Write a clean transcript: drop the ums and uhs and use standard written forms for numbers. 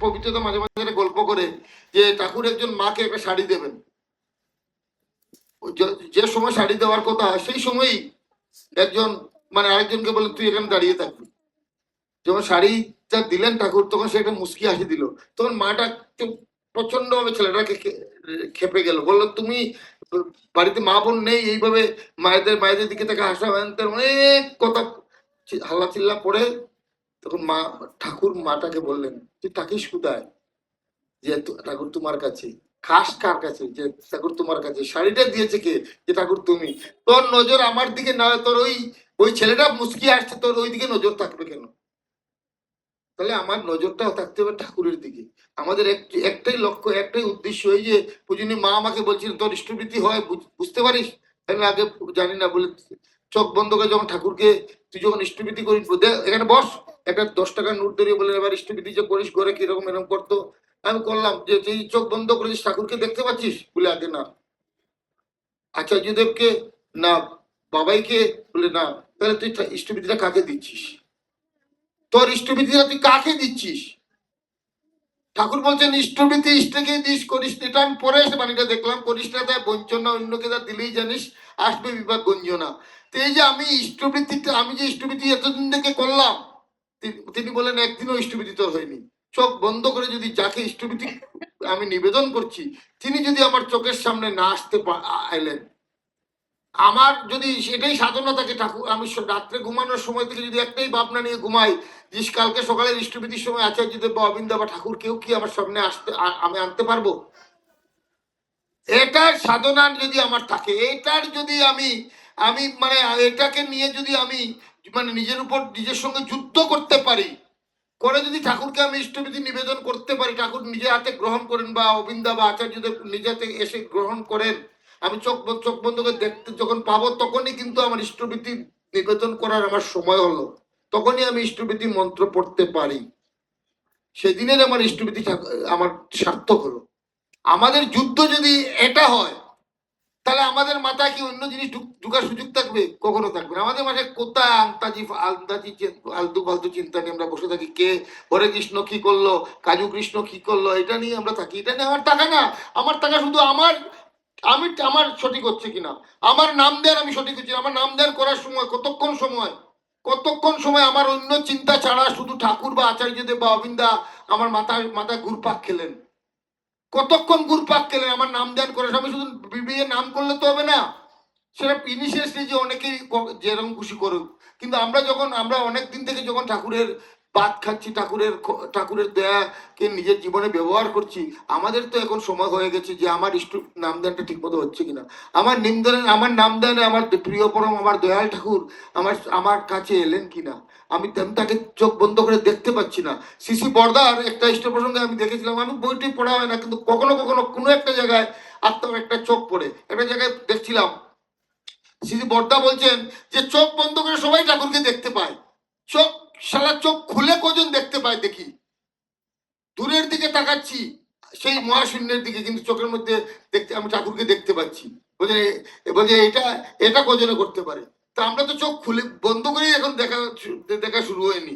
পবিত্রতা মাঝে মাঝে একটা গল্প করে যে ঠাকুর একজন মাকে একটা শাড়ি দেবেন, যে সময় শাড়ি দেওয়ার কথা সেই সময়ই একজন মানে আরেকজনকে বলে তুই এখানে দাঁড়িয়ে থাকবি। যখন শাড়িটা দিলেন ঠাকুর তখন সে একটা মুস্কি হাসি দিল। তখন মাটা প্রচন্ড ভাবে ছেলেটাকে খেপে গেল, বললো তুমি বাড়িতে মা বোন নেই, এইভাবে মায়েদের দিকে তাকে হাসা অনেক কথা হাল্লা চিল্লা পড়ে। তখন মা ঠাকুর মাটাকে বললেন তুই থাকিস কোথায়, যে ঠাকুর তোমার কাছে। খাস কার কাছে? যে ঠাকুর তোমার কাছে। শাড়িটা দিয়েছে কে? যে ঠাকুর তুমি। তোর নজর আমার দিকে না, তোর ওই ছেলেটা মুস্কি আসছে, তোর ওই দিকে নজর থাকবে কেন? তাহলে আমার নজরটাও থাকতে হবে ঠাকুরের দিকে। আমাদের একটাই লক্ষ্য, একটাই উদ্দেশ্য। এই যে পূজনী মা আমাকে বলছিল তোর ইষ্টবৃত্তি হয় বুঝতে পারিস? আমি আগে জানি না বলে চোখ বন্ধ করে যখন ঠাকুরকে তুই যখন ইষ্টবৃত্তি করিস, এখানে বস, একটা 10 টাকার নোট ধরিয়ে বলে এবার ইষ্টবৃত্তি যে করিস করে কিরকম এরকম করতো। আমি করলাম যে তুই চোখ বন্ধ করেছিস, ঠাকুরকে দেখতে পাচ্ছিস? বলে আগে না। আচার্যদেবকে না, বাবাইকে? বলে না। তাহলে তুই ইষ্টবৃত্তিটা কাকে দিচ্ছিস? তোর ইষ্টবৃত্তিটা তুই কাকে দিচ্ছিস? ঠাকুর বলছেন ইষ্টবৃত্তি ইষ্টকে দিস, করিস। এটা আমি পরে এসে বাণীটা দেখলাম, করিস না তাই বঞ্চনা, অন্যকে তা দিলেই জানিস আসবে বিভাগ গঞ্জনা। তো এই যে আমি ইষ্টবৃত্তিটা, আমি যে ইষ্টবৃত্তি এতদিন থেকে করলাম, তিনি বলেন একদিনও ইষ্টবৃত্তি তোর হয়নি। চোখ বন্ধ করে যদি যাকে ইষ্টবৃত্তি আমি নিবেদন করছি তিনি যদি আমার চোখের সামনে না আসতে এলেন, আমার যদি সেটাই সাধনা থাকে, ঠাকুর আমি রাত্রে ঘুমানোর সময় থেকে যদি একটাই ভাবনা নিয়ে ঘুমাই যে কালকে সকালে ইষ্টবৃত্তির সময় আচার্যদেব বা অবিন্দা বা ঠাকুর কেউ কি আমার সামনে আসতে আমি আনতে পারবো? এটার সাধনা যদি আমার থাকে, এটার যদি আমি আমি মানে এটাকে নিয়ে যদি আমি মানে নিজের উপর নিজের সঙ্গে যুদ্ধ করতে পারি, করে যদি ঠাকুরকে আমি ইষ্টবৃত্তি নিবেদন করতে পারি, ঠাকুর নিজের হাতে গ্রহণ করেন বা অবিন্দা বা আচার্যদেব নিজে হাতে এসে গ্রহণ করেন, আমি চোখ বন্ধ করে দেখতে যখন পাবো তখনই কিন্তু আমার ইষ্টবৃত্তি নিবেদন করার আমার সময় হলো, তখনই আমি ইষ্টবৃত্তি মন্ত্র পড়তে পারি। সেদিনের আমার ইষ্টবৃত্তি আমার সার্থক হলো। আমাদের যুদ্ধ যদি এটা হয় তাহলে আমাদের মাথায় কি অন্য জিনিস ঢুকার সুযোগ থাকবে? কখনো থাকবে না। আমাদের মাথায় কোথায় আন্তাজি আলতু ফালতু চিন্তা নিয়ে আমরা বসে থাকি। কে হরে কৃষ্ণ কি করলো, কাজু কৃষ্ণ কি করলো, এটা নিয়ে আমরা থাকি। এটা নিয়ে আমার টাকা না, আমার টাকা শুধু আমার সঠিক হচ্ছে কিনা, আমার নাম দেন আমি সঠিক হচ্ছি। আমার নাম দেন করার সময় কতক্ষণ সময় আমার অন্য চিন্তা ছাড়া শুধু ঠাকুর বা আচার্যদেব বা অবিন্দা আমার মাথায় ঘুরপাক খেলেন। কতক্ষণ ঘুরপাক খেলেন আমার নাম ধ্যান করে। আমি শুধু বিবিএ নাম করলে তো হবে না, সেটা ইনিশিয়াল স্টেজে অনেকেই যেরকম খুশি করুক, কিন্তু আমরা অনেক দিন থেকে যখন ঠাকুরের পাত খাচ্ছি, ঠাকুরের দয়াকে নিজের জীবনে ব্যবহার করছি, আমাদের তো এখন সময় হয়ে গেছে যে আমার নামদানটা ঠিক মতো হচ্ছে কিনা। আমার নামদানে আমার প্রিয় পরম আমার দয়াল ঠাকুর আমার কাছে এলেন কিনা, আমি তাকে চোখ বন্ধ করে দেখতে পাচ্ছি না। সিসি বর্দার একটা ইষ্ট প্রসঙ্গে আমি দেখেছিলাম, আমি বইটি পড়া হয় না কিন্তু কখনো কখনো কোনো একটা জায়গায় আত্মার একটা চোখ পড়ে, একটা জায়গায় দেখছিলাম শ্রী বর্দা বলছেন যে চোখ বন্ধ করে সবাই ঠাকুরকে দেখতে পায়, চোখ খুলে কজন দেখতে পায় দেখি। দূরের দিকে তাকাচ্ছি সেই মহাশূন্যের দিকে, কিন্তু চোখের মধ্যে আমি ঠাকুরকে দেখতে পাচ্ছি। বলছে এটা কজনে করতে পারে? তা আমরা তো চোখ খুলে বন্ধ করেই এখন দেখা শুরু হয়নি।